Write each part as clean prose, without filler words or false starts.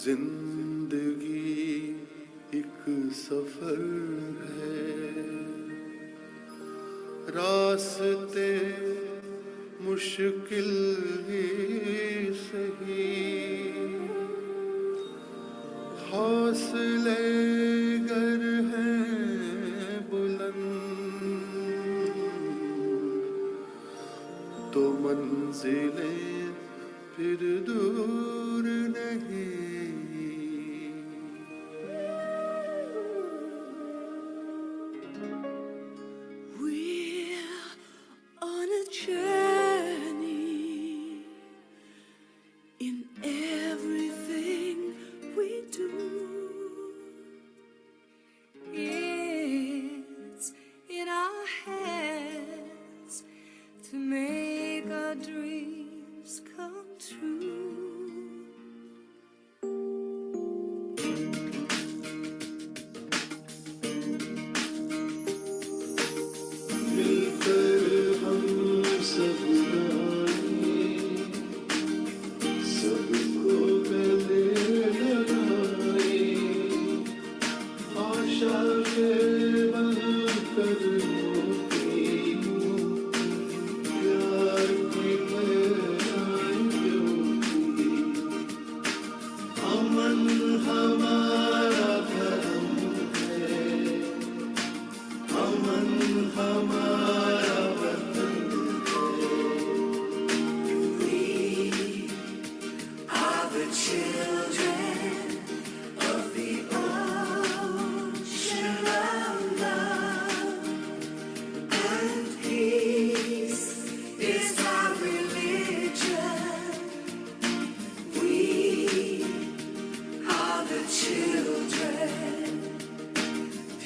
जिंदगी एक सफर है, रास्ते मुश्किल ही सही, हौसले गर हैं बुलंद तो मंजिलें फिर दूर नहीं। We're on a journey in everything we do. It's in our hands to make our dreams come true. मिलकर हम सब गाएं, सबको गले लगाएं, आशा के बनकर मोती, प्यार की लहराएं ज्योति, अमन हमारा धर्म है, अमन हमारा वतन है। We are the children of the ocean of love, and peace is our religion. We are the children.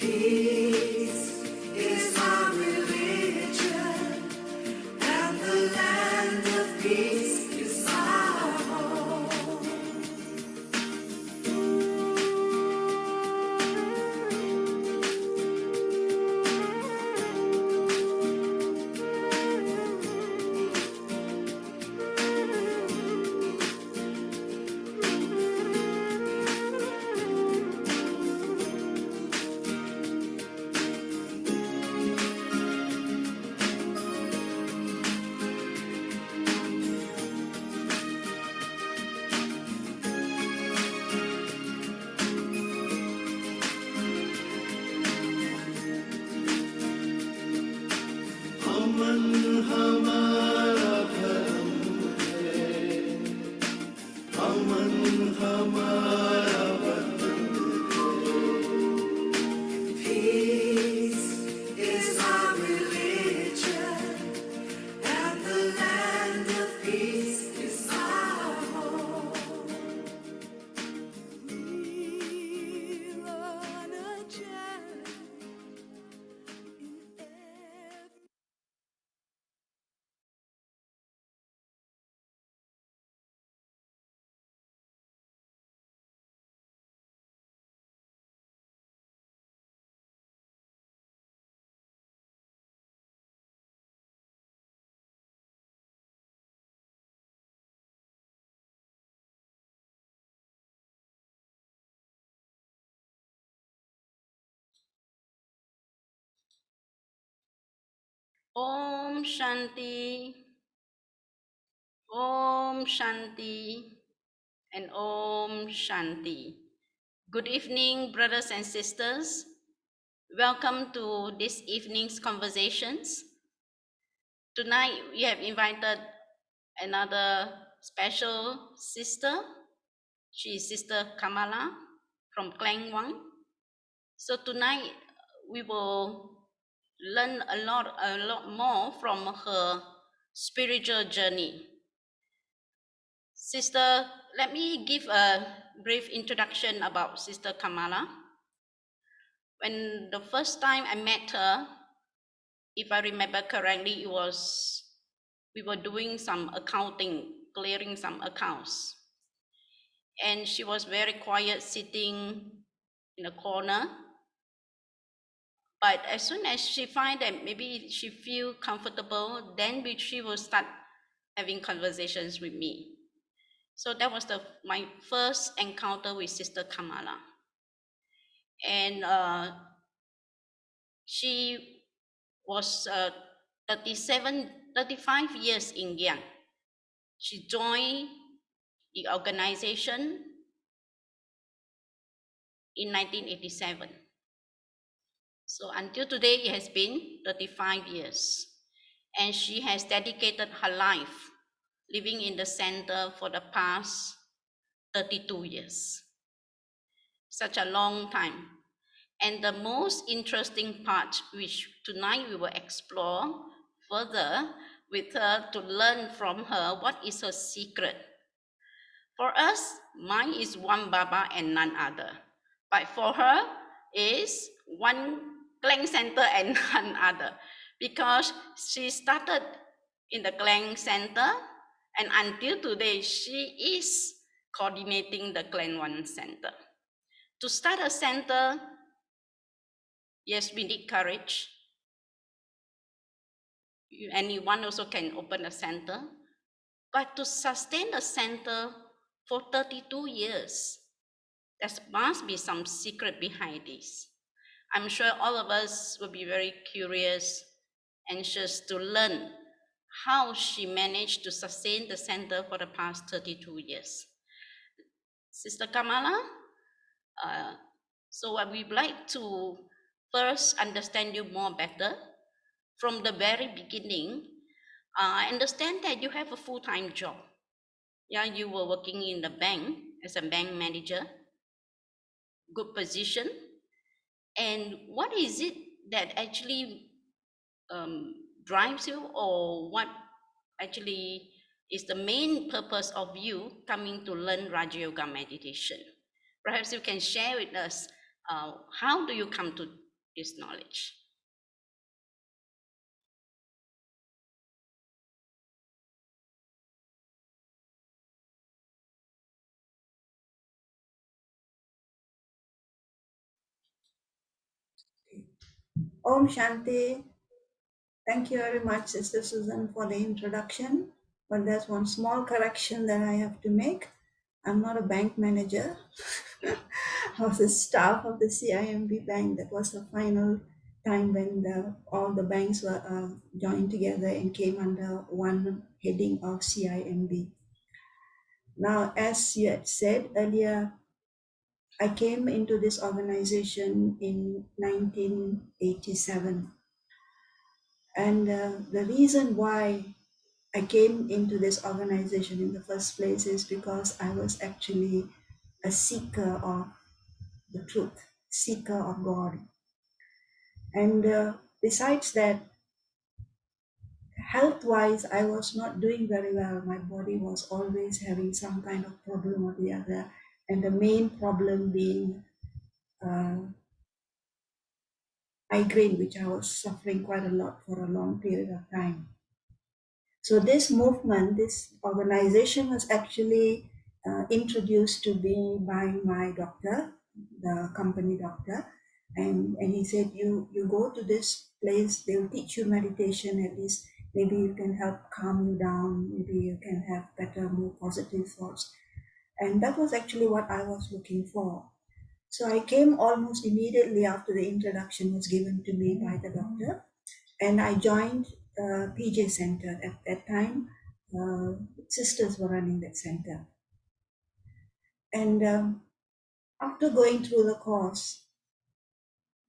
Peace is our religion, and the land of peace is our home. अमन हमारा धर्म है, अमन हमारा वतन है। Peace is our religion, and the land of peace is our home. We're on a journey in every Om Shanti, Om Shanti, and Om Shanti. Good evening, brothers and sisters. Welcome to this evening's conversations. Tonight, we have invited another special sister. She is Sister Kamala from Klang Wang. So tonight, we will learn a lot more from her spiritual journey. Sister, let me give a brief introduction about Sister Kamala. When the first time I met her, if I remember correctly, we were doing some accounting, clearing some accounts. And she was very quiet, sitting in a corner. But as soon as she find that maybe she feel comfortable, then she will start having conversations with me. So that was my first encounter with Sister Kamala. And she was 35 years in Yang. She joined the organization in 1987. So until today, it has been 35 years. And she has dedicated her life living in the center for the past 32 years. Such a long time. And the most interesting part, which tonight we will explore further with her to learn from her what is her secret. For us, mine is one Baba and none other. But for her is one Klang Center and none other. Because she started in the Klang Center and until today she is coordinating the Klang One Center. To start a center, yes, we need courage. Anyone also can open a center. But to sustain a center for 32 years, there must be some secret behind this. I'm sure all of us will be very curious, anxious to learn how she managed to sustain the center for the past 32 years. Sister Kamala, so we'd like to first understand you more better. From the very beginning, I understand that you have a full-time job. Yeah, you were working in the bank as a bank manager, good position. And what is it that actually drives you, or what actually is the main purpose of you coming to learn Raja Yoga meditation? Perhaps you can share with us how do you come to this knowledge? Om Shanti. Thank you very much, Sister Susan, for the introduction. But there's one small correction that I have to make. I'm not a bank manager. I was a staff of the CIMB bank. That was the final time when all the banks were joined together and came under one heading of CIMB. Now, as you had said earlier, I came into this organization in 1987. And the reason why I came into this organization in the first place is because I was actually a seeker of the truth, seeker of God. And besides that, health wise, I was not doing very well. My body was always having some kind of problem or the other. And the main problem being migraine, which I was suffering quite a lot for a long period of time. So this movement, this organization was actually introduced to me by my doctor, the company doctor, and he said, you go to this place, they'll teach you meditation, at least maybe you can help calm you down, maybe you can have better, more positive thoughts. And that was actually what I was looking for. So I came almost immediately after the introduction was given to me by the doctor, and I joined PJ Center. At that time, sisters were running that center. And after going through the course,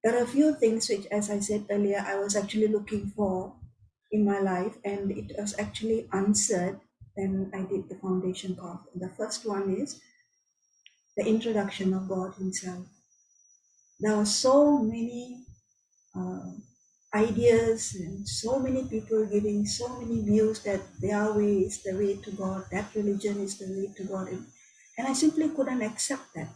there are a few things which, as I said earlier, I was actually looking for in my life, and it was actually answered when I did the foundation course. The first one is the introduction of God Himself. There were so many ideas and so many people giving so many views that their way is the way to God, that religion is the way to God. And I simply couldn't accept that.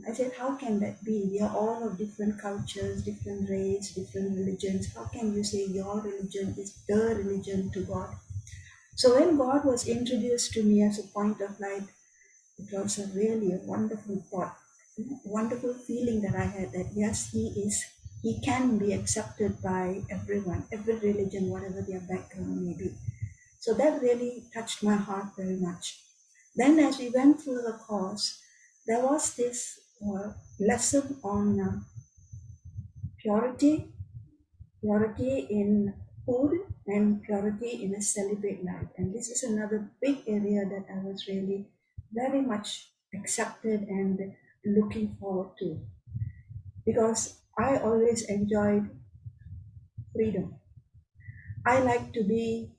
I said, how can that be? We are all of different cultures, different race, different religions. How can you say your religion is the religion to God? So when God was introduced to me as a point of light, it was really a wonderful thought, wonderful feeling that I had that yes, he can be accepted by everyone, every religion, whatever their background may be. So that really touched my heart very much. Then, as we went through the course, there was this lesson on purity, purity in food, and purity in a celibate life. And this is another big area that I was really very much accepted and looking forward to, because I always enjoyed freedom. I like to be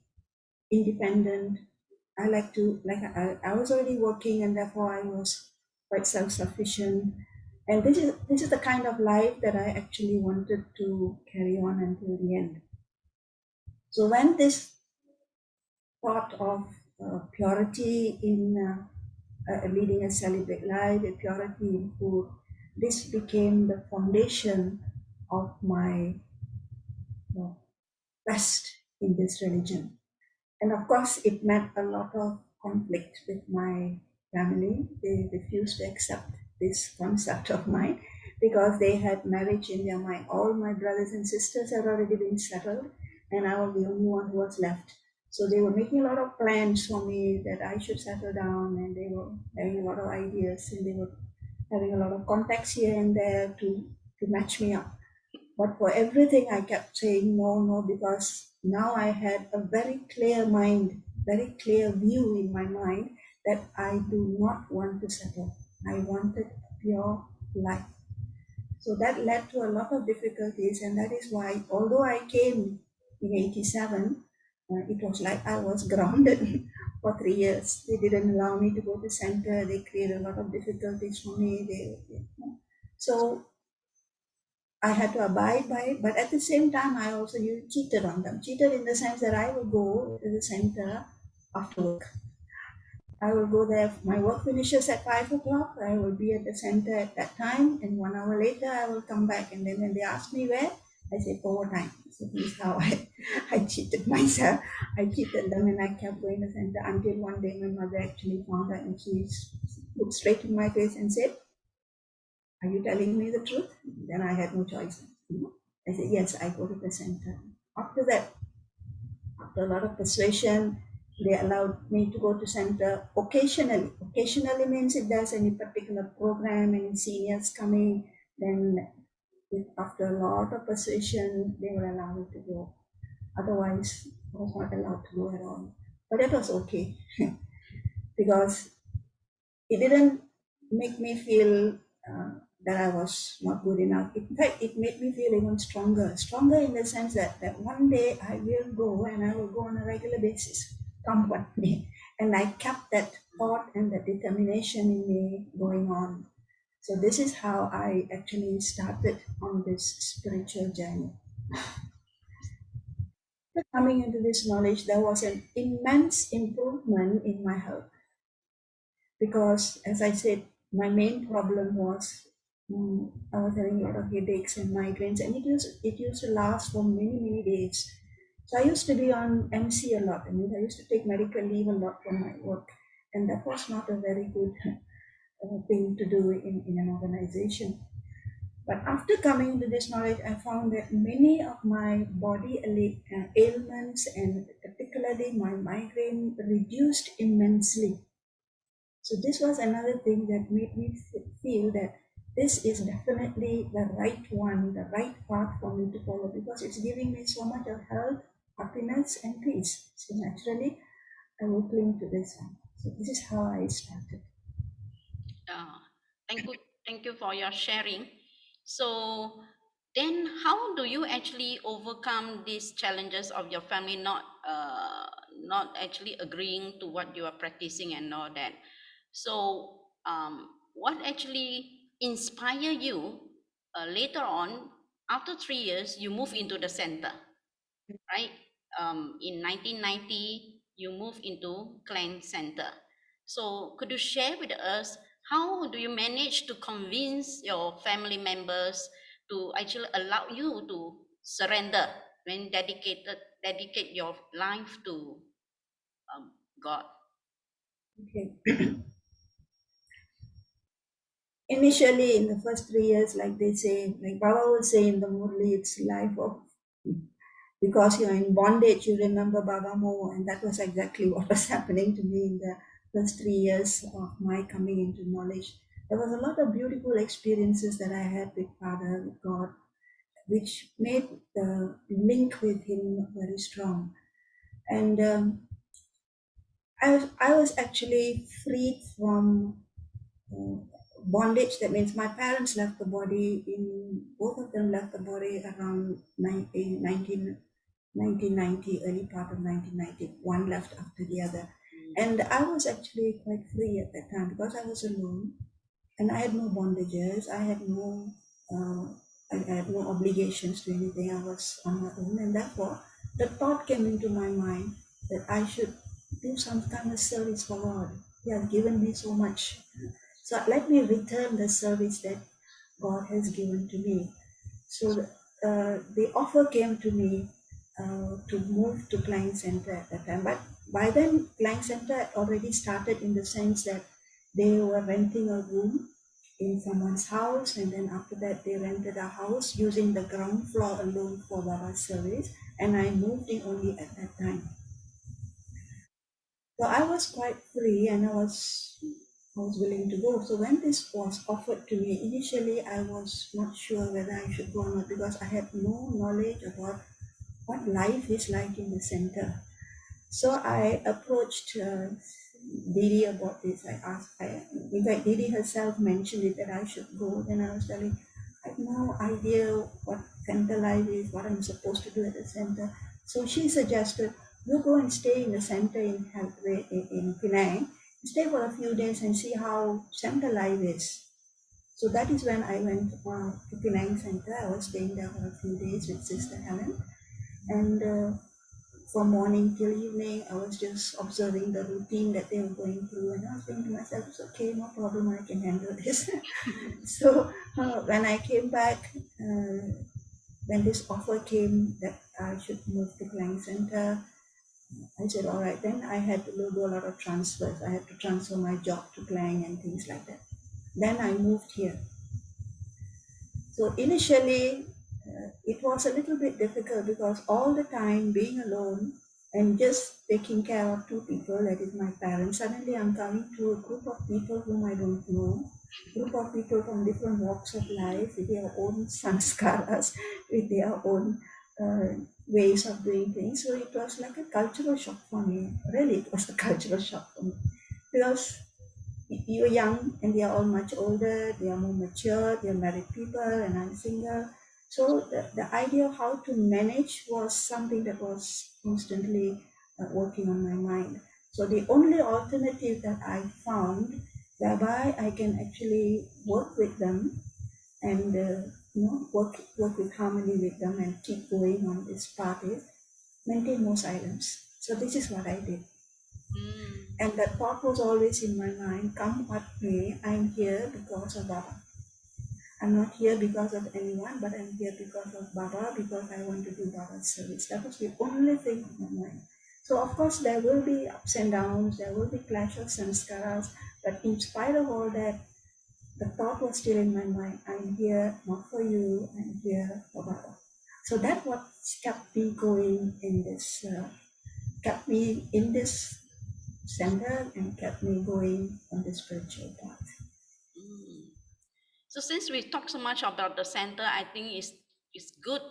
independent. I like to, I was already working, and therefore I was quite self-sufficient. And this is the kind of life that I actually wanted to carry on until the end. So when this thought of purity in leading a celibate life, a purity in food, this became the foundation of my uh, rest in this religion. And of course, it meant a lot of conflict with my family. They refused to accept this concept of mine because they had marriage in their mind. All my brothers and sisters had already been settled, and I was the only one who was left. So they were making a lot of plans for me that I should settle down, and they were having a lot of ideas, and they were having a lot of contacts here and there to match me up. But for everything, I kept saying no, no, because now I had a very clear mind, very clear view in my mind that I do not want to settle. I wanted pure life. So that led to a lot of difficulties, and that is why, although I came in 87, it was like I was grounded for 3 years. They didn't allow me to go to center. They created a lot of difficulties for me. So I had to abide by it, but at the same time, I also cheated on them. Cheated in the sense that I would go to the center after work. I will go there. My work finishes at 5 o'clock. I will be at the center at that time, and 1 hour later, I will come back. And then when they ask me where, I say overtime. So this is how I cheated myself. I cheated them, and I kept going to the center until one day my mother actually found out, and she looked straight in my face and said, "Are you telling me the truth?" Then I had no choice. I said, "Yes, I go to the center." After that, after a lot of persuasion, they allowed me to go to center occasionally. Occasionally means if there's any particular program, any seniors coming, then after a lot of persuasion, they will allow me to go. Otherwise, I was not allowed to go at all. But it was okay because it didn't make me feel that I was not good enough. In fact, it made me feel even stronger. Stronger in the sense that one day I will go, and I will go on a regular basis, come what may. And I kept that thought and that determination in me going on. So this is how I actually started on this spiritual journey. But coming into this knowledge, there was an immense improvement in my health, because, as I said, my main problem was I was having a lot of headaches and migraines, and it used to last for many days. So I used to be on MC a lot. I mean, I used to take medical leave a lot from my work, and that was not a very good thing to do in an organization. But after coming into this knowledge, I found that many of my body ailments, and particularly my migraine, reduced immensely. So this was another thing that made me feel that this is definitely the right one, the right path for me to follow, because it's giving me so much of health, happiness, and peace. So naturally, I will cling to this one. So this is how I started. Uh, thank you for your sharing. So then, how do you actually overcome these challenges of your family not actually agreeing to what you are practicing and all that? So, what actually inspire you later on? After 3 years, you move into the center, right? In 1990, you move into Clan Center. So, could you share with us how do you manage to convince your family members to actually allow you to surrender when dedicate your life to God? Okay. Initially, in the first 3 years, like they say, like Baba would say in the Murli, it's life of, because you're in bondage, you remember Baba more, and that was exactly what was happening to me in the first 3 years of my coming into knowledge, there was a lot of beautiful experiences that I had with Father, with God, which made the link with Him very strong. And I was actually freed from uh, bondage. That means my parents left the body both of them left the body around 1990, early part of 1990. One left after the other. And I was actually quite free at that time because I was alone and I had no bondages. Uh, I had no obligations to anything. I was on my own, and therefore the thought came into my mind that I should do some kind of service for God. He has given me so much, so let me return the service that God has given to me. So the offer came to me to move to Klein Center at that time. But by then, Klein Center had already started in the sense that they were renting a room in someone's house, and then after that, they rented a house using the ground floor alone for Baba's service. And I moved in only at that time. So I was quite free and I was willing to go. So when this was offered to me, initially I was not sure whether I should go or not because I had no knowledge about what life is like in the center. So I approached Didi about this. In fact, Didi herself mentioned it that I should go. Then I was telling, I have no idea what center life is, what I'm supposed to do at the center. So she suggested, you go and stay in the center in Halfway in Penang, stay for a few days and see how center life is. So that is when I went to Penang Center. I was staying there for a few days with Sister Helen. And from morning till evening, I was just observing the routine that they were going through, and I was thinking to myself, it's okay, no problem, I can handle this. So when I came back, when this offer came that I should move to Klang Center, I said, all right, then I had to do a lot of transfers. I had to transfer my job to Klang and things like that. Then I moved here. So initially, it was a little bit difficult because all the time being alone and just taking care of two people, that is my parents, suddenly I'm coming to a group of people whom I don't know, group of people from different walks of life with their own sanskaras, with their own ways of doing things. So it was like a cultural shock for me. Really, it was a cultural shock for me because you're young and they are all much older, they are more mature, they are married people, and I'm single. So the idea of how to manage was something that was constantly working on my mind. So the only alternative that I found whereby I can actually work with them and work with harmony with them and keep going on this path is maintain more silence. So this is what I did. And that thought was always in my mind, come what may, I'm here because of Baba. I'm not here because of anyone, but I'm here because of Baba, because I want to do Baba's service. That was the only thing in my mind. So of course there will be ups and downs, there will be clash of sanskaras, but in spite of all that, the thought was still in my mind, I'm here not for you, I'm here for Baba. So that what kept me going in this, kept me in this center and kept me going on the spiritual path. So since we talk so much about the center, I think it's good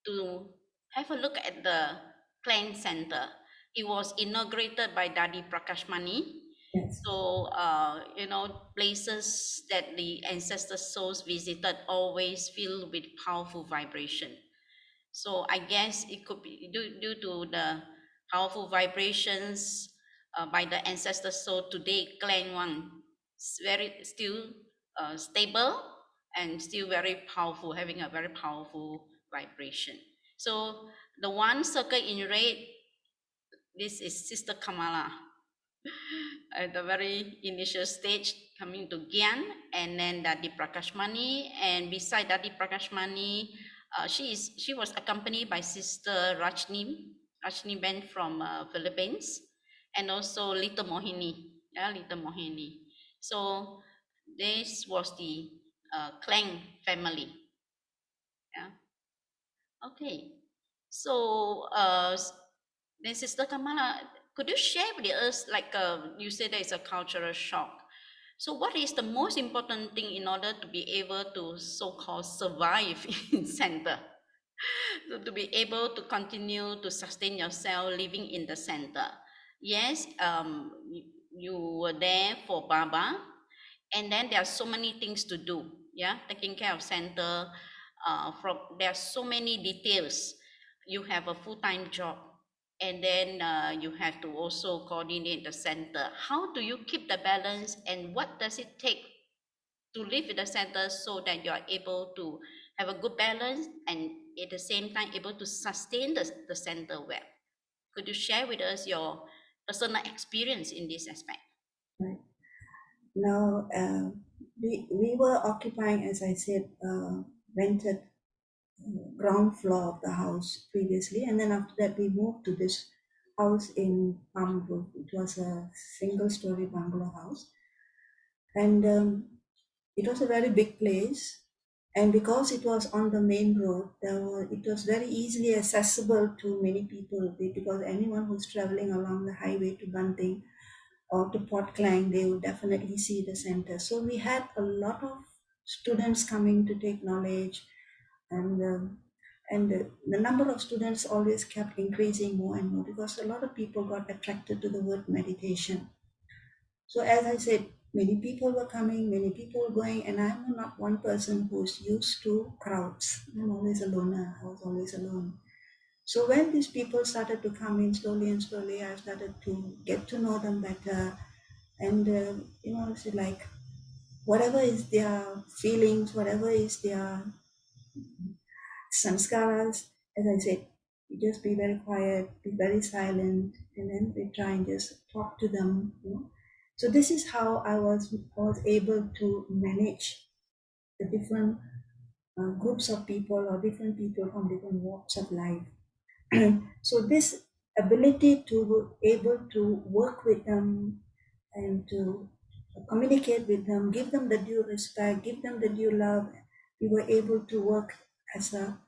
to have a look at the clan center. It was inaugurated by Dadi Prakashmani. Yes. So places that the ancestor souls visited always filled with powerful vibration. So I guess it could be due to the powerful vibrations by the ancestor soul today. Clan One is very still stable and still very powerful, having a very powerful vibration. So the one circle in red, this is Sister Kamala at the very initial stage coming to Gyan, and then Dadi Prakashmani, and beside Dadi Prakashmani, she was accompanied by Sister Rajni Ben from Philippines, and also Little Mohini, Little Mohini. So this was the clan family. Yeah. Okay. So then Sister Kamala, Could you share with us, like you said, there is a cultural shock. So, what is the most important thing in order to be able to so-called survive in center? To be able to continue to sustain yourself living in the center. Yes, you were there for Baba, and then there are so many things to do. Yeah, taking care of center. From there are so many details. You have a full-time job, and then you have to also coordinate the center. How do you keep the balance, and what does it take to live in the center so that you are able to have a good balance and at the same time able to sustain the center well? Could you share with us your personal experience in this aspect? Right. Now, we were occupying, as I said, rented ground floor of the house previously, and then after that we moved to this house in Palm Grove. It was a single-story bungalow house, and it was a very big place. And because it was on the main road, it was very easily accessible to many people because anyone who's traveling along the highway to Banting or to Port Klang, they would definitely see the center. So we had a lot of students coming to take knowledge, and the number of students always kept increasing more and more because a lot of people got attracted to the word meditation. So as I said, many people were coming, many people were going, and I'm not one person who's used to crowds. I'm always a loner. I was always alone. So when these people started to come in slowly and slowly, I started to get to know them better, and it's like whatever is their feelings, whatever is their sanskaras, as I said, you just be very quiet, be very silent, and then we try and just talk to them. So this is how I was able to manage the different groups of people or different people from different walks of life. So this ability to able to work with them and to communicate with them, give them the due respect, give them the due love, we were able to work as a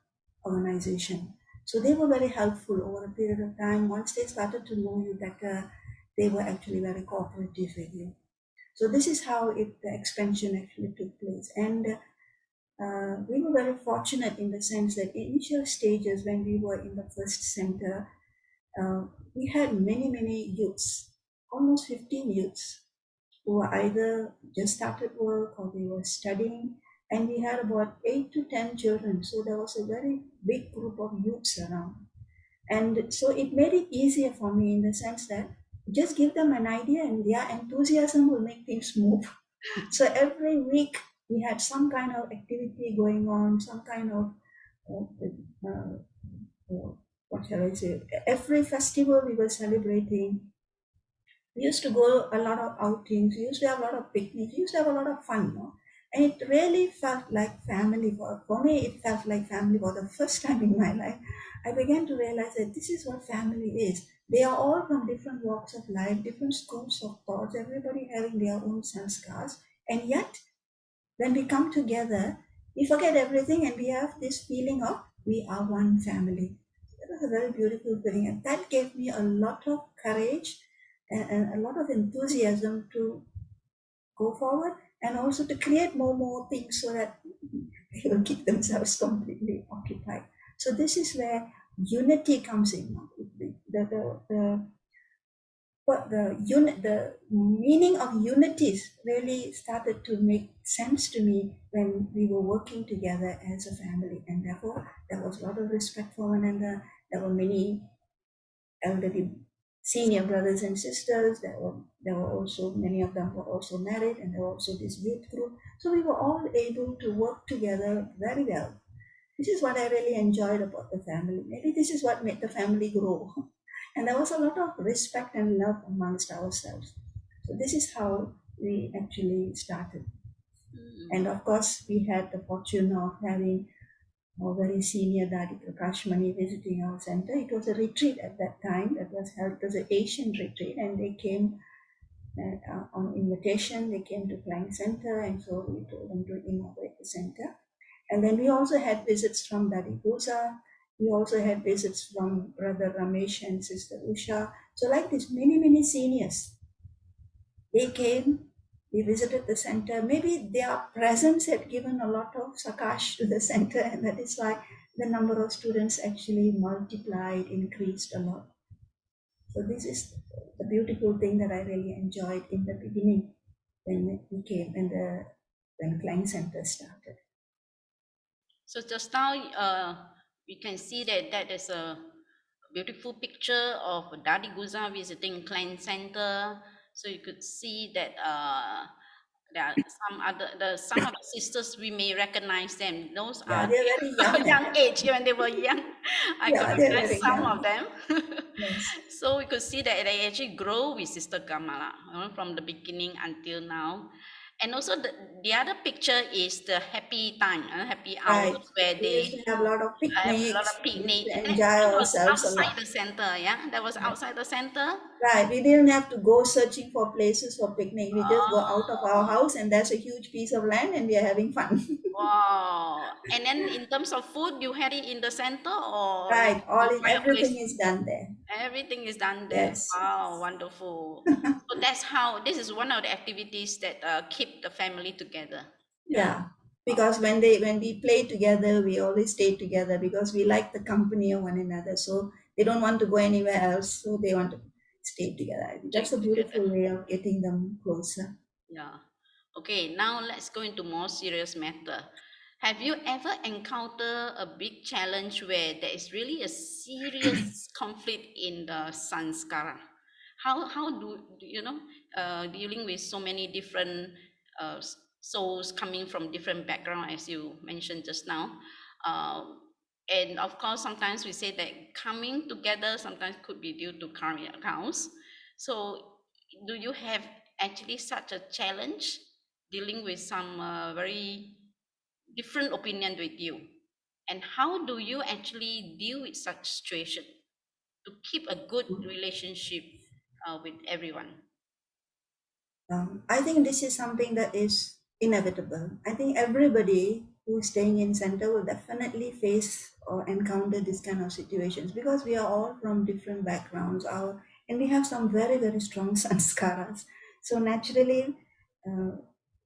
organization. So they were very helpful over a period of time. Once they started to know you better, they were actually very cooperative with you. So this is how the expansion actually took place. And we were very fortunate in the sense that initial stages when we were in the first center, uh, we had many youths, almost 15 youths who were either just started work or they were studying, and we had about 8 to 10 children. So there was a very big group of youths around. And so it made it easier for me in the sense that just give them an idea and their enthusiasm will make things move. So every week we had some kind of activity going on, some kind of what shall I say? Every festival we were celebrating. We used to go a lot of outings. We used to have a lot of picnics. We used to have a lot of fun. And it really felt like family. For me, it felt like family for the first time in my life. I began to realize that this is what family is. They are all from different walks of life, different schools of thoughts, everybody having their own sanskars. And yet, when we come together, we forget everything and we have this feeling of we are one family. That was a very beautiful feeling, and that gave me a lot of courage and a lot of enthusiasm to go forward and also to create more things so that they will keep themselves completely occupied. So this is where unity comes in. The meaning of unities really started to make sense to me when we were working together as a family, and therefore there was a lot of respect for one another. There were many elderly senior brothers and sisters. There were also many of them were also married, and there were also this youth group. So we were all able to work together very well. This is what I really enjoyed about the family. Maybe this is what made the family grow. And there was a lot of respect and love amongst ourselves. So this is how we actually started. And of course, we had the fortune of having a very senior Dadi Prakashmani visiting our center. It was a retreat at that time that was held. It was an Asian retreat, and they came on invitation. They came to Klang Center, and so we told them to inaugurate the center. And then we also had visits from Dadi Pusa. We also had visits from Brother Ramesh and Sister Usha. So like this, many seniors, they came, they visited the center. Maybe their presence had given a lot of sakash to the center, and that is why the number of students actually multiplied, increased a lot. So this is the beautiful thing that I really enjoyed in the beginning when we came and when Klein Center started. So just now, you can see that that is a beautiful picture of Dadi Guza visiting Klein Center. So you could see that there are some of the sisters we may recognize them. Those Yeah, are they're very young. young age when they were young. I could Yeah, they're recognize very some of young. them. Yes. So we could see that they actually grow with Sister Kamala, from the beginning until now. And also the other picture is the happy time, happy hours Right. where We used they to have a lot of have a lot picnics. of We used picnic. to enjoy That was ourselves a outside lot. the center, yeah. That was Right. outside the center. Right. We didn't have to go searching for places for picnic. We just go out of our Oh, house and there's a huge piece of land and we are having fun. wow. And then in terms of food, you had it in the center or Right. you All in find a place? everything is done there. Everything is done there. Yes. Wow, wonderful. So this is one of the activities that keep the family together. Yeah. Yeah. Oh, Because when we play together, we always stay together because we like the company of one another. So they don't want to go anywhere else. So they want to stay together. I think that's stick a together. beautiful way of getting them closer. Yeah. Okay, now let's go into more serious matter. Have you ever encountered a big challenge where there is really a serious conflict in the sanskara? How do you know, dealing with so many different souls coming from different background, as you mentioned just now, uh, and of course sometimes we say that coming together sometimes could be due to karmic accounts. So do you have actually such a challenge dealing with some very different opinion with you, and how do you actually deal with such situation to keep a good relationship with everyone? I think this is something that is inevitable. I think everybody who's staying in center will definitely face or encounter this kind of situations because we are all from different backgrounds. And we have some very strong sanskaras. So naturally, uh,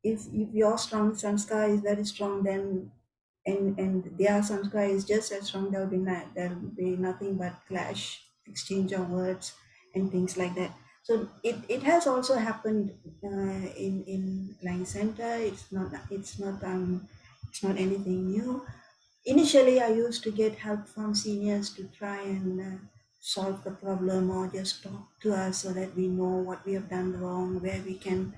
if your strong sanskar is very strong, then and their sanskar is just as strong, there'll be nothing but clash, exchange of words, and things like that. So it has also happened in Lang Center. It's not anything new. Initially, I used to get help from seniors to try and solve the problem or just talk to us so that we know what we have done wrong, where we can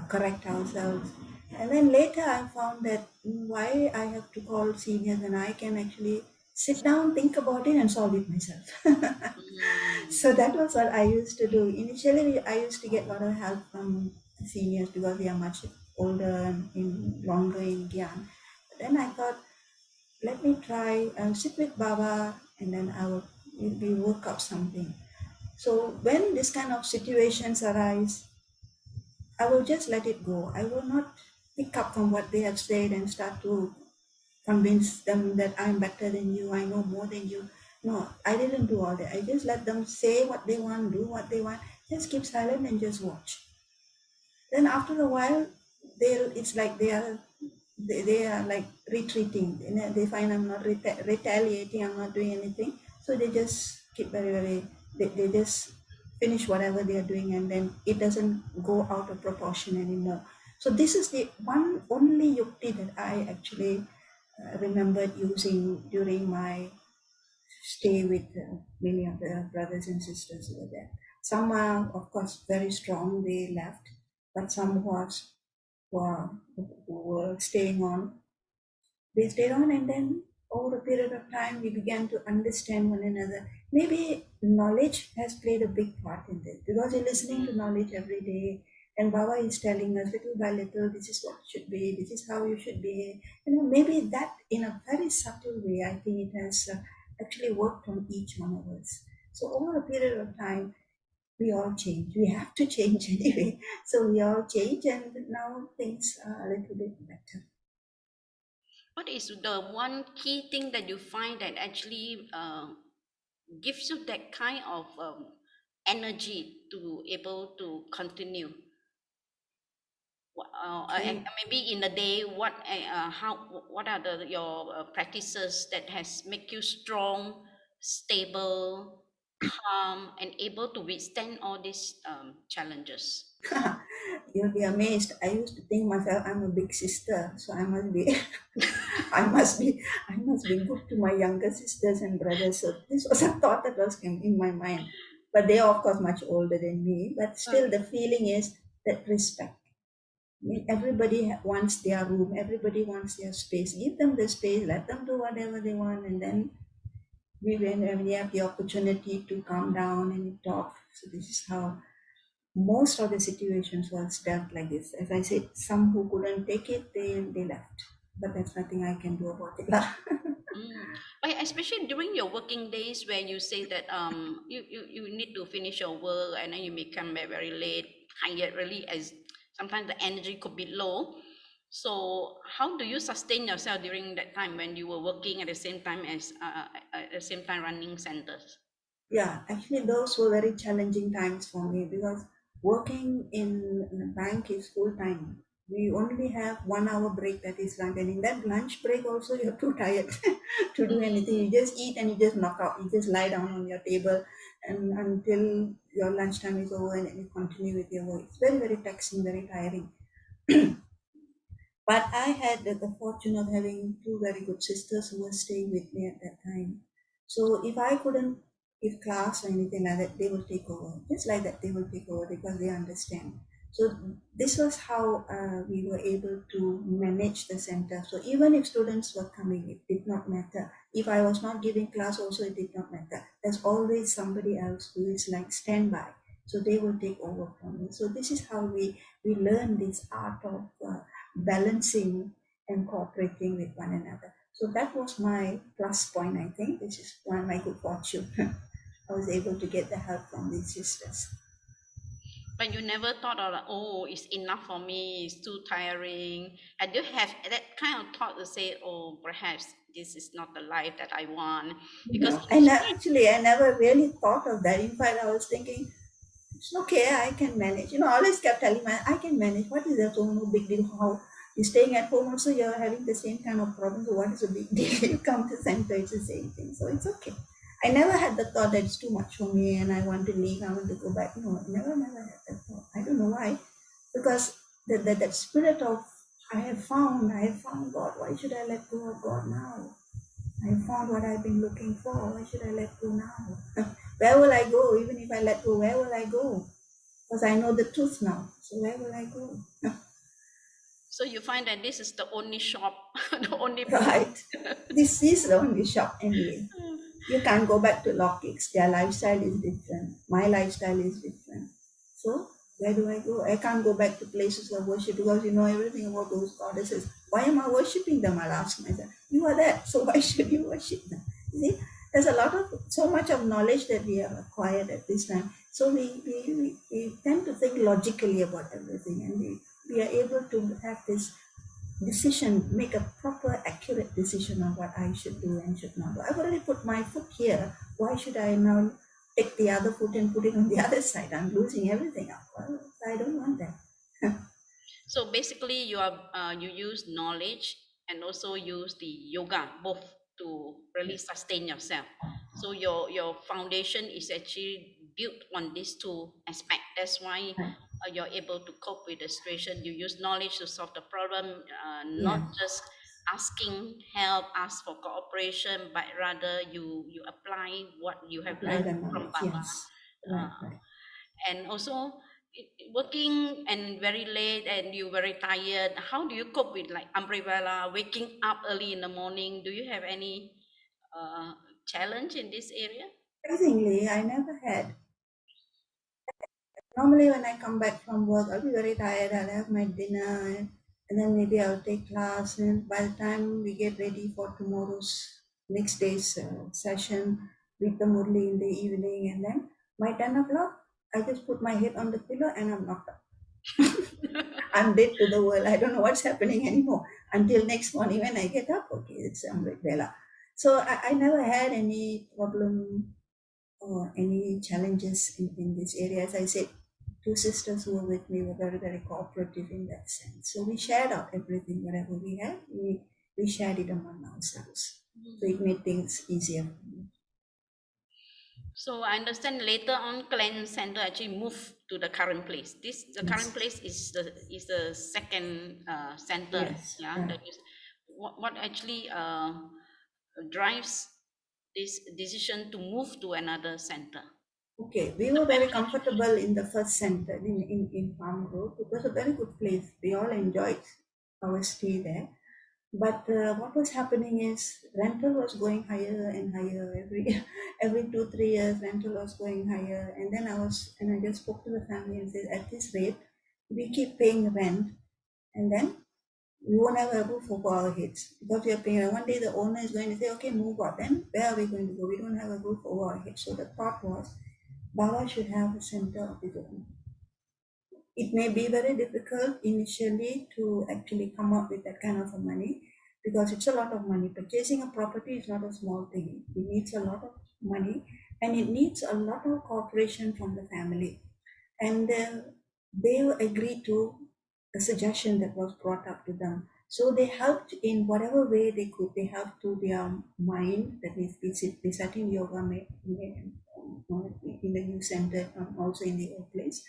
correct ourselves. And then later, I found that why I have to call seniors and I can actually sit down, think about it, and solve it myself. Mm, So that was what I used to do. Initially, I used to get a lot of help from seniors because they are much older and longer in Gyan. But then I thought, let me try sit with Baba and then we work out something. So when this kind of situations arise, I will just let it go. I will not pick up from what they have said and start to convince them that I'm better than you, I know more than you. No, I didn't do all that. I just let them say what they want, do what they want, just keep silent and just watch. Then after a while, it's like they are like retreating. They find I'm not retaliating, I'm not doing anything. So they just keep they just finish whatever they are doing and then it doesn't go out of proportion anymore. So this is the one only yukti that I actually remembered using during my stay with many of the brothers and sisters over there. Some are, of course, very strong, they left, but some who were staying on, they stayed on, and then over a period of time, we began to understand one another. Maybe knowledge has played a big part in this because you're listening to mm. knowledge every day, and Baba is telling us little by little, this is what should be, this is how you should be. Maybe that in a very subtle way, I think it has actually worked on each one of us. So over a period of time, we all change. We have to change anyway. So we all change, and now things are a little bit better. What is the one key thing that you find that actually gives you that kind of energy to able to continue? And Okay. maybe in a day, what are your practices that has make you strong, stable, calm, and able to withstand all these challenges? You'll be amazed. I used to think myself I'm a big sister, so I must be I must be good to my younger sisters and brothers. So this was a thought that was in my mind. But they are of course much older than me. But still the feeling is that respect. I mean, everybody wants their room, everybody wants their space. Give them the space, let them do whatever they want, and then when we have the opportunity to calm down and talk. So this is how most of the situations was dealt like this. As I said, some who couldn't take it, they left. But that's nothing I can do about it. Mm. But especially during your working days where you say that you need to finish your work and then you may come back very late, tired really, as sometimes the energy could be low. So how do you sustain yourself during that time when you were working at the same time as at the same time running centers? Yeah, actually, those were very challenging times for me because working in a bank is full time. We only have 1 hour break that is lunch, and in that lunch break also you're too tired to do anything. You just eat and you just knock out. You just lie down on your table, and until your lunchtime is over, and then you continue with your work. It's very very taxing, very tiring. But I had the fortune of having two very good sisters who were staying with me at that time. So if I couldn't give class or anything like that, they will take over. Just like that, they will take over because they understand. So this was how we were able to manage the center. So even if students were coming, it did not matter. If I was not giving class, also it did not matter. There's always somebody else who is like standby. So they will take over from me. So this is how we learn this art of balancing and cooperating with one another. So that was my plus point, I think. This is one of my good fortune. I was able to get the help from these sisters. But you never thought of like, oh, it's enough for me, it's too tiring. And you have that kind of thought to say, oh, perhaps this is not the life that I want. Because No, in school, actually, I never really thought of that. In fact, I was thinking, it's okay, I can manage. I always kept telling my, I can manage. What is that? Oh, no big deal. How you're staying at home also, you're having the same kind of problem. So what is a big deal? You come to center, it's the same thing. So it's okay. I never had the thought that it's too much for me and I want to leave, I want to go back. No, I never had that thought. I don't know why. Because that spirit of I have found God. Why should I let go of God now? I found what I've been looking for. Why should I let go now? Where will I go? Even if I let go, where will I go? Because I know the truth now. So where will I go? so you find that this is the only shop, the only place. Right. This is the only shop anyway. You can't go back to Lockix. Their lifestyle is different. My lifestyle is different. So where do I go? I can't go back to places of worship because you know everything about those goddesses. Why am I worshipping them? I'll ask myself. You are that, so why should you worship them? You see, there's a lot of so much of knowledge that we have acquired at this time. So we tend to think logically about everything and we are able to have this decision, make a proper, accurate decision on what I should do and should not do. I've already put my foot here. Why should I now take the other foot and put it on the other side? I'm losing everything up. Well, I don't want that. So basically, you use knowledge and also use the yoga both to really sustain yourself. So your foundation is actually built on these two aspects. That's why Right. you're able to cope with the situation. You use knowledge to solve the problem, Yeah, not just asking help, ask for cooperation, but rather you apply what you have apply learned the from knowledge. Baba. Yes, Uh, right, right. and also working and very late and you very tired, how do you cope with like umbrella waking up early in the morning? Do you have any uh, challenge in this area? Surprisingly, I never had. Normally, when I come back from work, I'll be very tired. I'll have my dinner and then maybe I'll take class. And by the time we get ready for tomorrow's next day's session, with the Murli in the evening, and then by 10 o'clock, I just put my head on the pillow and I'm knocked out. I'm dead to the world. I don't know what's happening anymore until next morning when I get up. Okay, it's Bella. So I never had any problem or any challenges in this area. As I said, two sisters who were with me were very, very cooperative in that sense. So we shared out everything, whatever we had, we shared it among ourselves. So it made things easier for me. So I understand later on Clan Center actually moved to the current place. The current Yes. place is the second center. Yes. Yeah. That is what actually drives this decision to move to another center. Okay, we were very comfortable in the first center in Farm Road. It was a very good place. We all enjoyed our stay there. But what was happening is rental was going higher and higher every every 2 3 years. Rental was going higher, and then I just spoke to the family and said, at this rate, we keep paying rent, and then we won't have a roof over our heads because we are paying rent. One day the owner is going to say, okay, move out. Then where are we going to go? We don't have a roof over our heads. So the thought was, Baba should have a center of his own. It may be very difficult initially to actually come up with that kind of a money because it's a lot of money. Purchasing a property is not a small thing. It needs a lot of money and it needs a lot of cooperation from the family. And they agreed to a suggestion that was brought up to them. So they helped in whatever way they could. They helped to their mind, that is, they sat in yoga in the youth center, also in the old place.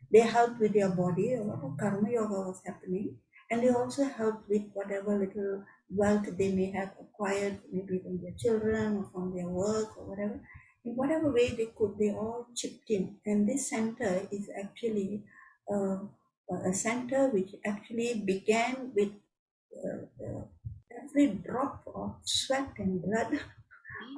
They helped with their body. A lot of karma yoga was happening. And they also helped with whatever little wealth they may have acquired, maybe from their children or from their work or whatever. In whatever way they could, they all chipped in. And this center is actually a center which actually began with every drop of sweat and blood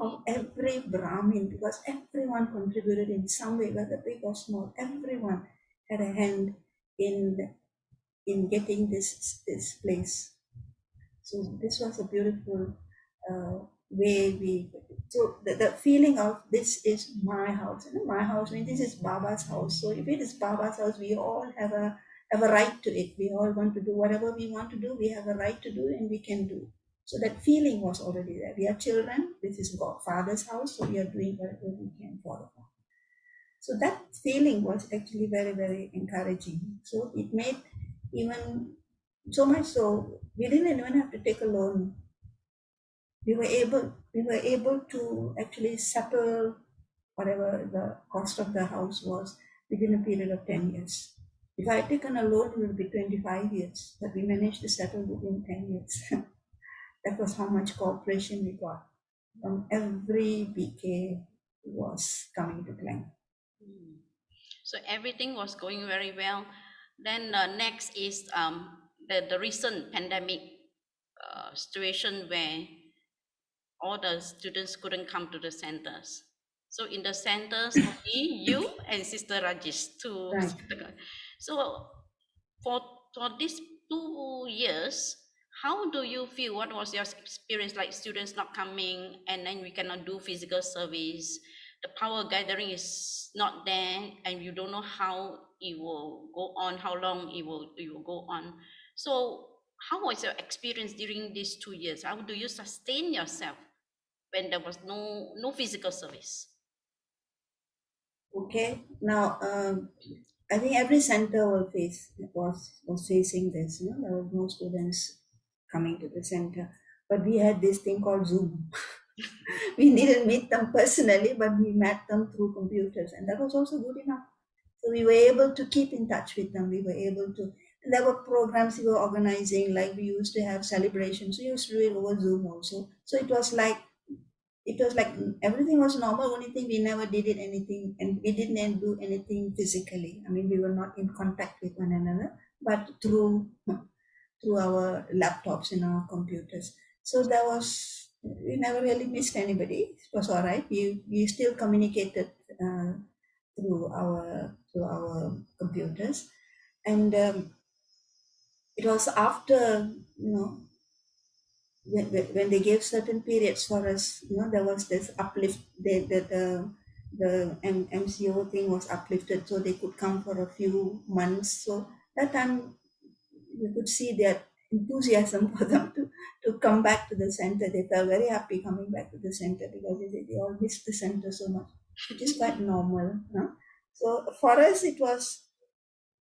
of every Brahmin, because everyone contributed in some way, whether big or small. Everyone had a hand in getting this place. So this was a beautiful way we. So the feeling of this is my house. My house means this is Baba's house. So if it is Baba's house, we all have a right to it. We all want to do whatever we want to do. We have a right to do, and we can do. So that feeling was already there. We are children. This is God, Father's house. So we are doing whatever we can for the Father. So that feeling was actually very, very encouraging. So it made even so much so we didn't even have to take a loan. We were able to actually settle whatever the cost of the house was within a period of 10 years. If I had taken a loan, it would be 25 years, but we managed to settle within 10 years. That was how much cooperation we got from every BK who was coming to Glen. So everything was going very well. Then next is the recent pandemic situation where all the students couldn't come to the centers. So in the centers, only you and Sister Rajesh to. Right. So for these 2 years, how do you feel? What was your experience like? Students not coming, and then we cannot do physical service. The power gathering is not there, and you don't know how it will go on, how long it will go on. So how was your experience during these 2 years? How do you sustain yourself when there was no physical service? Okay. Now, I think every center was facing this. There were no students coming to the center, but we had this thing called Zoom. We didn't meet them personally, but we met them through computers, and that was also good enough. So we were able to keep in touch with them. We were able to. And there were programs we were organizing, like we used to have celebrations. We used to do it over Zoom also. So it was like everything was normal. Only thing, we never did it anything, and we didn't do anything physically. I mean, we were not in contact with one another, but through our laptops and our computers. So we never really missed anybody. It was all right. We still communicated through our computers, and it was after when they gave certain periods for us, there was this uplift. The MCO thing was uplifted, so they could come for a few months. So that time we could see their enthusiasm for them to come back to the center. They felt very happy coming back to the center because they all missed the center so much. which is quite normal. No? So for us, it was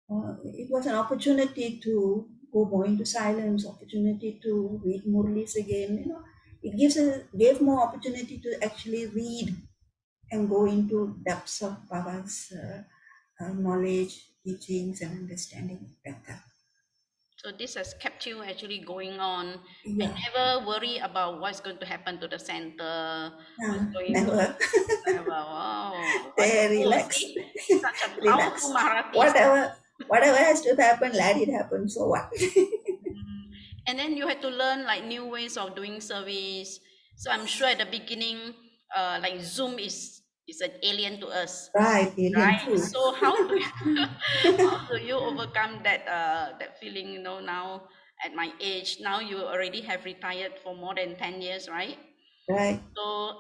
an opportunity to go more into silence, opportunity to read Murlis again. It gave more opportunity to actually read and go into depths of Baba's knowledge, teachings, and understanding better. So this has kept you actually going on and Yeah, never worry about what's going to happen to the center, what's going to never. never. Wow, They wonderful. relax, See, such a powerful relax. Marathi. Whatever has to happen, let it happen. So what? Mm. And then you had to learn like new ways of doing service. So I'm sure at the beginning, like Zoom is an alien to us, Right, alien right? too. So how do you how do you overcome that feeling? Now at my age, now you already have retired for more than 10 years, right? Right. So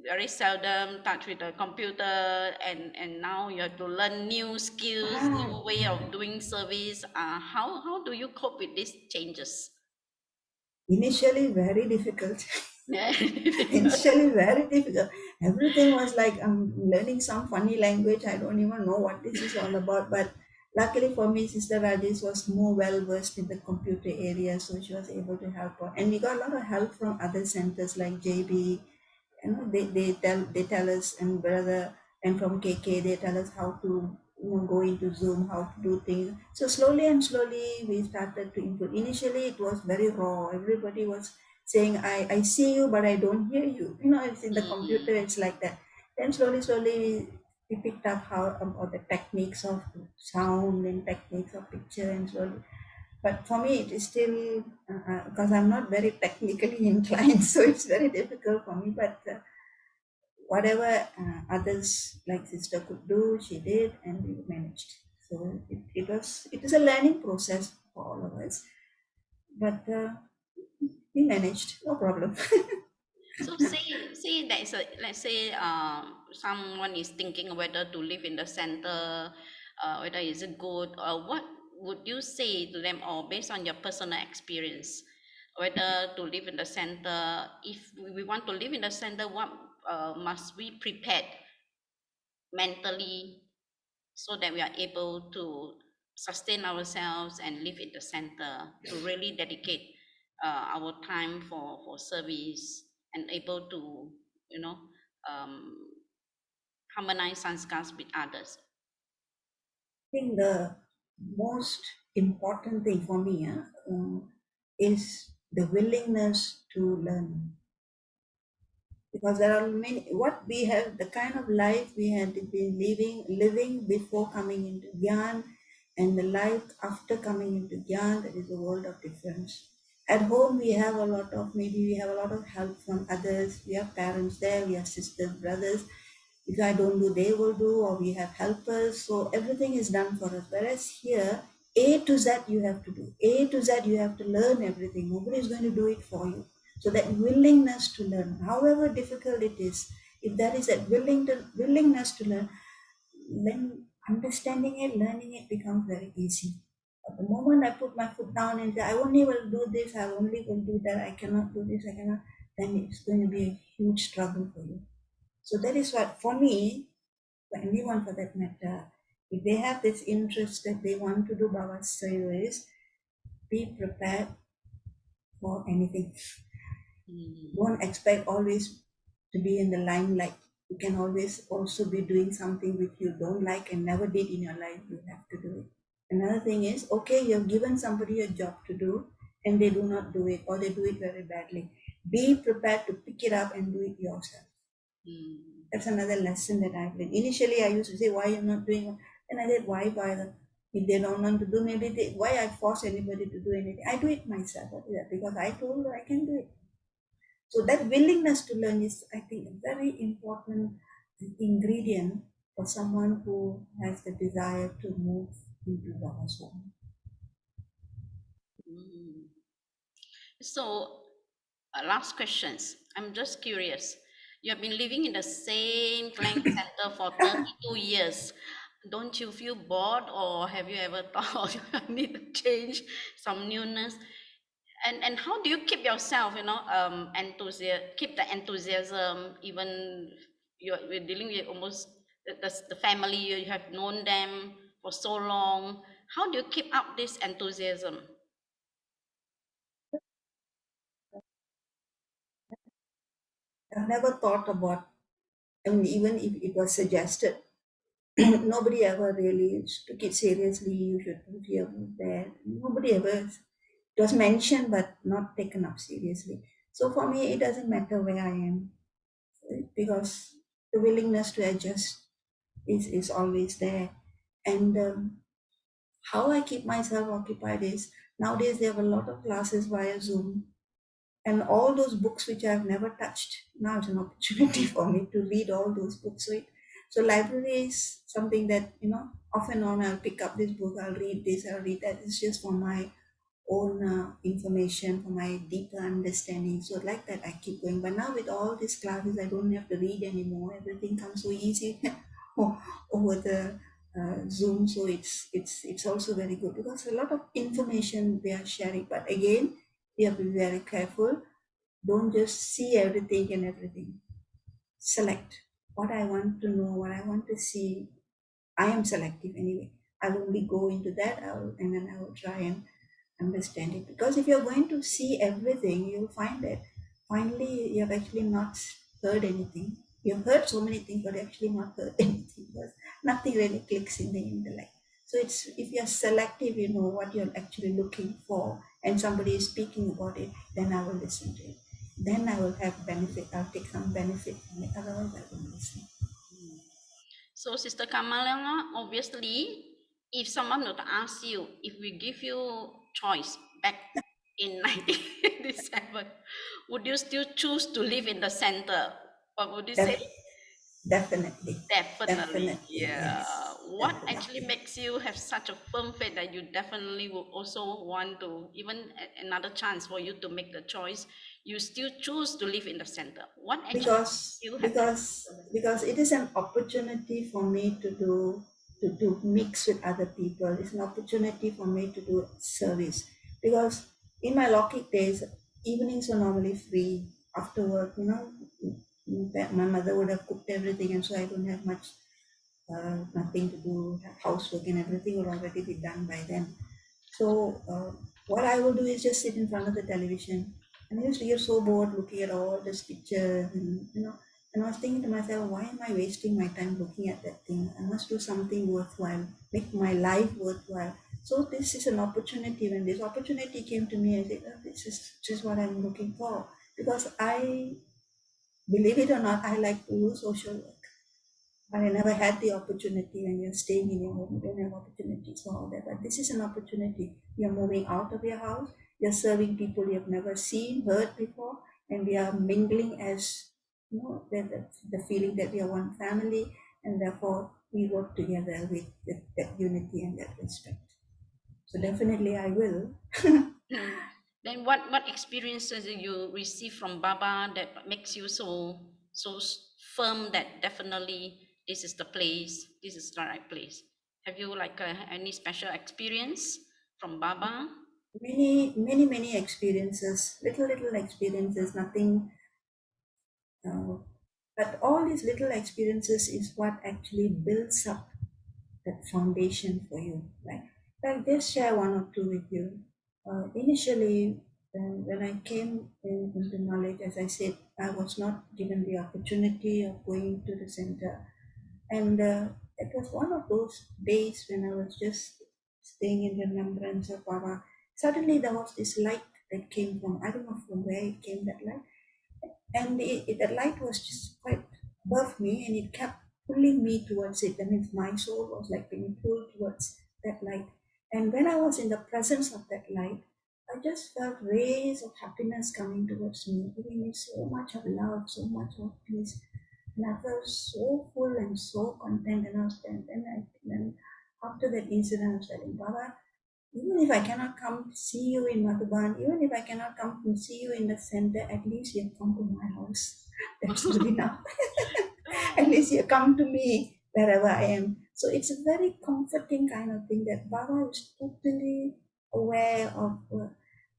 very seldom touch with the computer, and now you have to learn new skills, Ah, new way of doing service. How do you cope with these changes? initially very difficult. Yeah. Initially very difficult. Everything was like I'm learning some funny language. I don't even know what this is all about. But luckily for me, Sister Rajesh was more well versed in the computer area, so she was able to help her. And we got a lot of help from other centers like JB. They tell us, and brother, and from KK they tell us how to go into Zoom, how to do things. So slowly we started to improve. Initially it was very raw. Everybody was saying, I see you but I don't hear you. It's in the computer, Mm. it's like that. Then slowly we picked up how about the techniques of sound and techniques of picture, and slowly. But for me it is still because I'm not very technically inclined, so it's very difficult for me. But whatever others like sister could do, she did, and we managed. So it is a learning process for all of us, but we managed, no problem. So say that is a, let's say someone is thinking whether to live in the center, whether is it good, or what would you say to them, or based on your personal experience, whether to live in the center? If we want to live in the center, what must we prepare mentally so that we are able to sustain ourselves and live in the center to really dedicate our time for service and able to you know um, harmonize sanskars with others. I think the most important thing for me is the willingness to learn, because there are many what we have, the kind of life we had been living before coming into gyan, and the life after coming into gyan, that is a world of difference. At home we have a lot of, maybe we have a lot of help from others, we have parents there, we have sisters, brothers. If I don't do, they will do, or we have helpers. So everything is done for us. Whereas here, A to Z you have to do. A to Z you have to learn everything. Nobody is going to do it for you. So that willingness to learn, however difficult it is, if there is that willingness to learn, then understanding it, learning it becomes very easy. But the moment I put my foot down and say, I only will do this, I only will do that, I cannot do this, I cannot, then it's going to be a huge struggle for you. So that is what, for me, for anyone for that matter, if they have this interest that they want to do Baba service, be prepared for anything. Mm. Don't expect always to be in the limelight. You can always also be doing something which you don't like and never did in your life. You have to do it. Another thing is, okay, you have given somebody a job to do and they do not do it, or they do it very badly. Be prepared to pick it up and do it yourself. Mm. That's another lesson that I've learned. Initially, I used to say, "Why you're not doing?" And I said, "Why bother? If they don't want to do, maybe why I force anybody to do anything? I do it myself. What is that? Because I told her I can do it." So that willingness to learn is, I think, a very important ingredient for someone who has the desire to move into the household. Mm. So last questions. I'm just curious. You have been living in the same clan center for 32 years. Don't you feel bored, or have you ever thought you need to change some newness? And how do you keep yourself, keep the enthusiasm even we're dealing with almost the family, you have known them for so long. How do you keep up this enthusiasm? I've never thought about, I mean, even if it was suggested, nobody ever really took it seriously. You should be here, there. Nobody ever. It was mentioned, but not taken up seriously. So for me, it doesn't matter where I am, right? Because the willingness to adjust is always there. And how I keep myself occupied is nowadays they have a lot of classes via Zoom, and all those books which I've never touched, now it's an opportunity for me to read all those books. So library is something that, off and on I'll pick up this book, I'll read this, I'll read that. It's just for my own information, for my deeper understanding. So like that, I keep going. But now with all these classes, I don't have to read anymore. Everything comes so easy over the Zoom. So it's also very good because a lot of information they are sharing. But again, we have to be very careful. Don't just see everything and everything. Select what I want to know, what I want to see. I am selective anyway. I'll only go into that, and then I will try and understand it. Because if you're going to see everything, you'll find that finally you have actually not heard anything. You've heard so many things, but actually not heard anything because nothing really clicks in the intellect. So it's if you're selective, you know what you're actually looking for, and somebody is speaking about it, then I will listen to it. Then I will have benefit. I'll take some benefit from it. Otherwise, I won't listen. So, Sister Kamala, obviously, if someone would ask you, if we give you choice back in 1987, would you still choose to live in the center? What would you say? Def- definitely, Definitely, definitely, yeah. yes, What actually definitely. makes you have such a firm faith that you definitely will also want to, even another chance for you to make the choice, you still choose to live in the center? What actually because you have that? because because it is an opportunity for me to mix with other people. It's an opportunity for me to do service because in my Lockheed days, evenings were normally free after work. My mother would have cooked everything, and so I don't have much, nothing to do. Housework and everything would already be done by then. So what I will do is just sit in front of the television, and I used to get so bored looking at all these pictures, and I was thinking to myself, why am I wasting my time looking at that thing? I must do something worthwhile, make my life worthwhile. So this is an opportunity. When this opportunity came to me, I said, oh, this is just what I'm looking for, because I, believe it or not, I like to do social work. But I never had the opportunity. When you're staying in your home, you don't have opportunities for all that. But this is an opportunity. You're moving out of your house, you're serving people you've never seen, heard before, and we are mingling as, the feeling that we are one family, and therefore we work together with that unity and that respect. So definitely I will. Hmm. Then what experiences did you receive from Baba that makes you firm that definitely this is the place, this is the right place? Have you like any special experience from Baba? Many, many, many experiences, little experiences, nothing. Uh, but all these little experiences is what actually builds up that foundation for you, right? Like just share one or two with you. Initially, when I came into knowledge, as I said, I was not given the opportunity of going to the center, and it was one of those days when I was just staying in remembrance of Baba. Suddenly, there was this light that came from, I don't know from where it came, that light, and the light was just quite above me, and it kept pulling me towards it. That means my soul was like being pulled towards that light. And when I was in the presence of that light, I just felt rays of happiness coming towards me, giving me so much of love, so much of peace. And I felt so full and so content. And I was then after that incident, I was telling Baba, even if I cannot come to see you in Madhuban, even if I cannot come to see you in the center, at least you have come to my house. That's good enough. At least you come to me wherever I am. So it's a very comforting kind of thing that Baba is totally aware of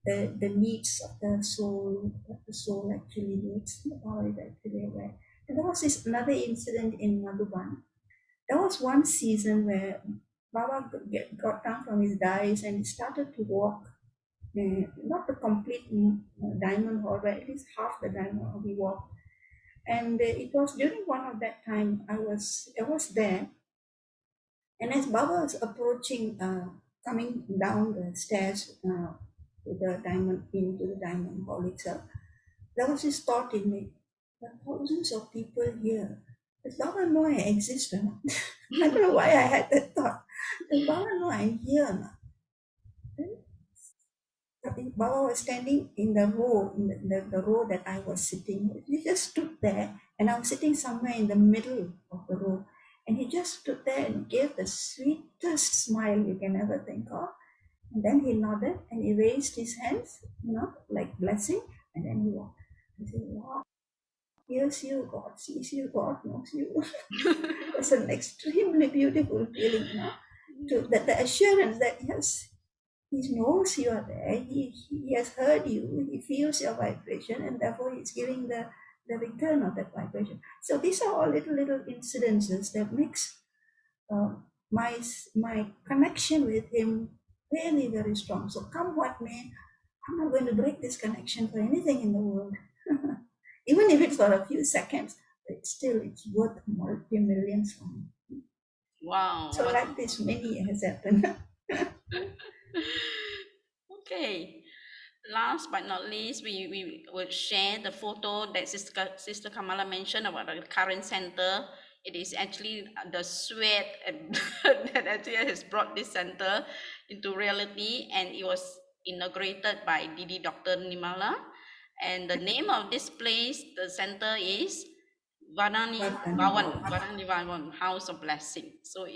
the needs of the soul, what the soul actually needs. Baba is actually aware. And there was this another incident in Madhuban. There was one season where Baba got down from his dais and started to walk, not the complete diamond hall, but at least half the diamond hall he walked. And it was during one of that time I was there, and as Baba was approaching, coming down the stairs to the diamond into the diamond hall itself, there was this thought in me: there are thousands of people here. Does Baba know I exist or not? I don't know why I had that thought. Does Baba know I'm here or not? Baba was standing in the row, in the row that I was sitting. He just stood there, and I was sitting somewhere in the middle of the row. And he just stood there and gave the sweetest smile you can ever think of. And then he nodded and he raised his hands, like blessing, and then he walked. I said, wow, hears you, God sees you, God knows you. It's an extremely beautiful feeling, to the assurance that yes, he knows you are there. He has heard you. He feels your vibration, and therefore he's giving the return of that vibration. So these are all little incidences that makes uh, my connection with him really very strong. So come what may, I'm not going to break this connection for anything in the world, even if it's for a few seconds. But still, it's worth multi-millions for me. Wow. So like this, many has happened. Okay. Last but not least, we will share the photo that Sister Kamala mentioned about the current center. It is actually the sweat and that actually has brought this center into reality, and it was inaugurated by Didi Dr. Nimala. And the name of this place, the center, is Varani Bhavan, Varani Bhavan, House of Blessing. So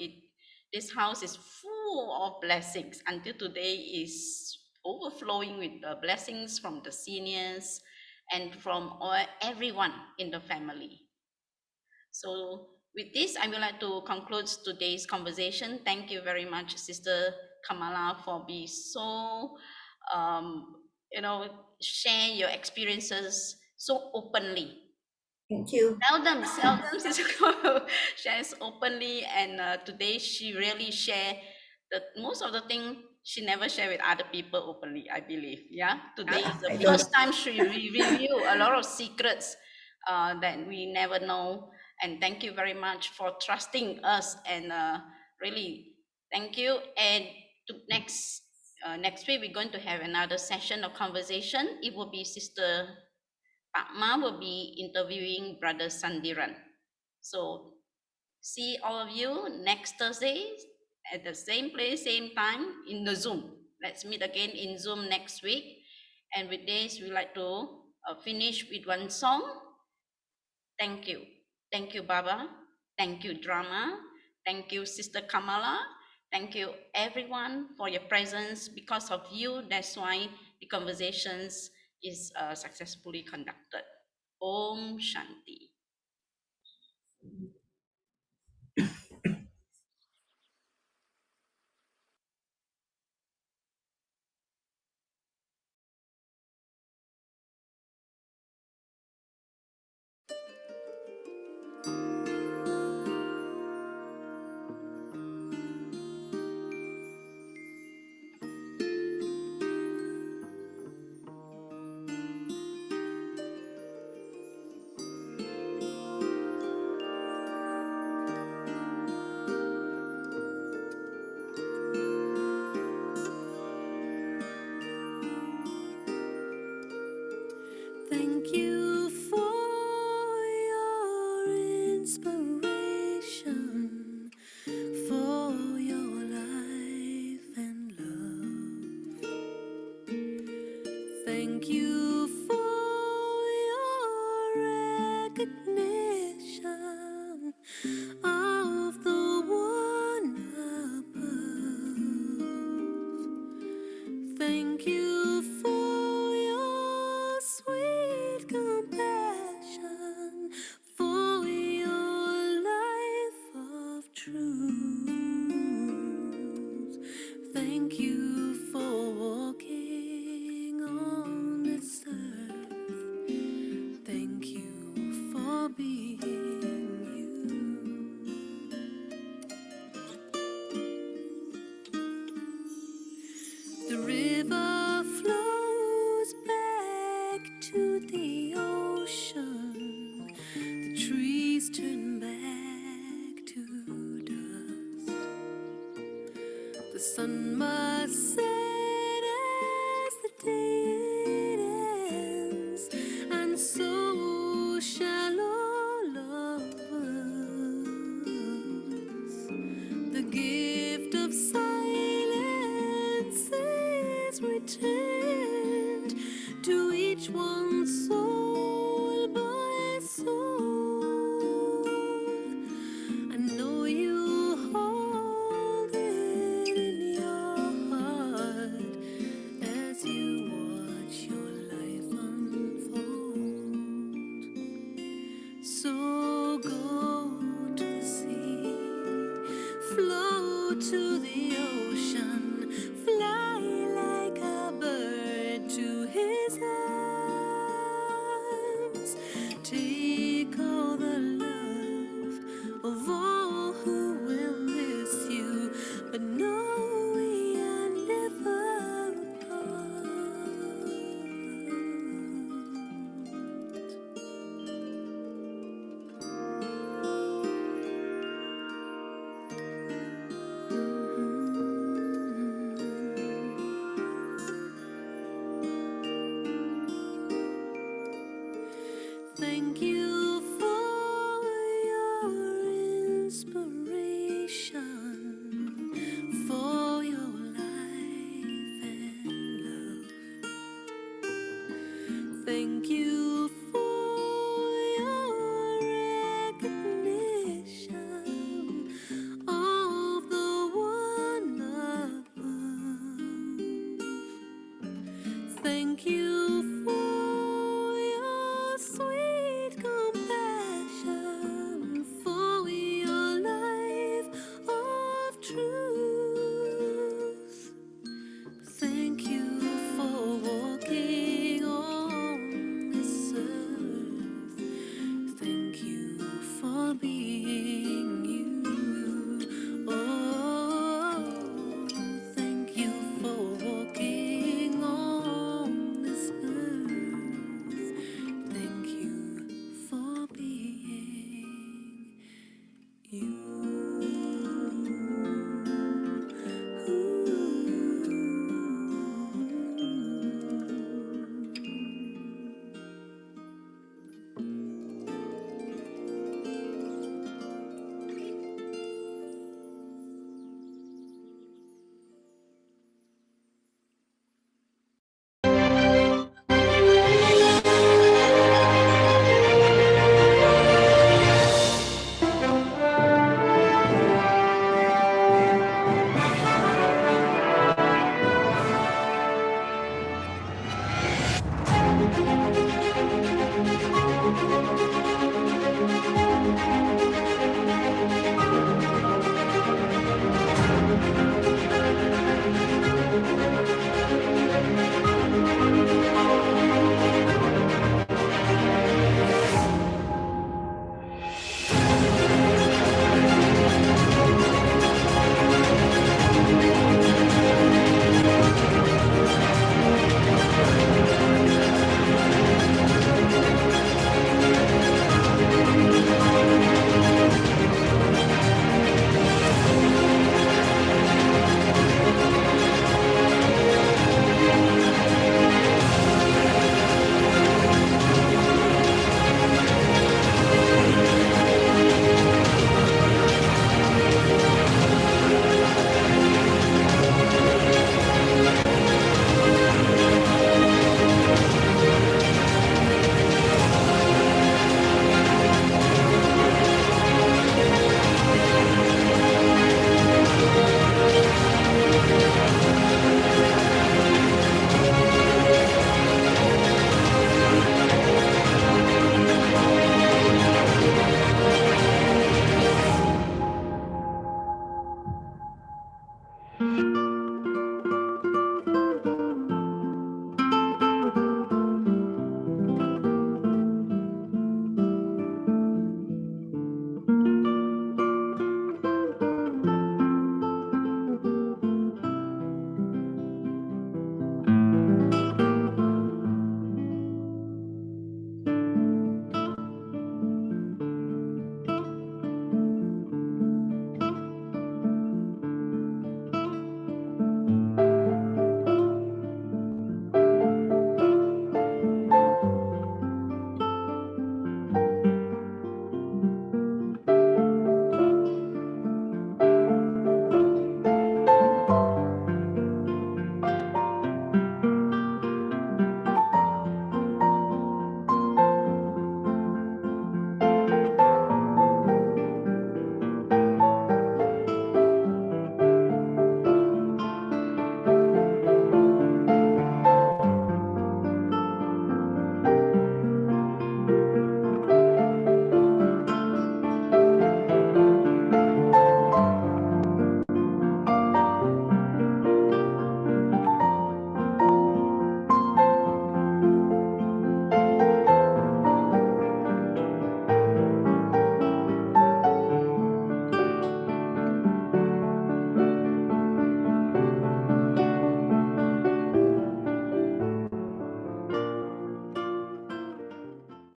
this house is full of blessings until today is overflowing with the blessings from the seniors and from everyone in the family. So with this, I would like to conclude today's conversation. Thank you very much, Sister Kamala, for being so, um, share your experiences so openly. Thank you. Seldom Sister shares openly, and today she really share the most of the thing she never share with other people openly, I believe. Yeah, today is the I don't. first time she reveal a lot of secrets that we never know. And thank you very much for trusting us, and really thank you. And next week we're going to have another session of conversation. It will be Sister Pakma will be interviewing Brother Sandiran. So see all of you next Thursday at the same place, same time in the Zoom. Let's meet again in Zoom next week. And with this, we like to finish with one song. Thank you. Thank you, Baba. Thank you, Drama. Thank you, Sister Kamala. Thank you, everyone, for your presence. Because of you, that's why the conversations is successfully conducted. Om Shanti. The sun must set as the day ends, and so shall all of us. The gift of silence is returned to each one's soul by soul. I know you hold it in your heart as you watch your life unfold. So go to the sea, flow to the ocean,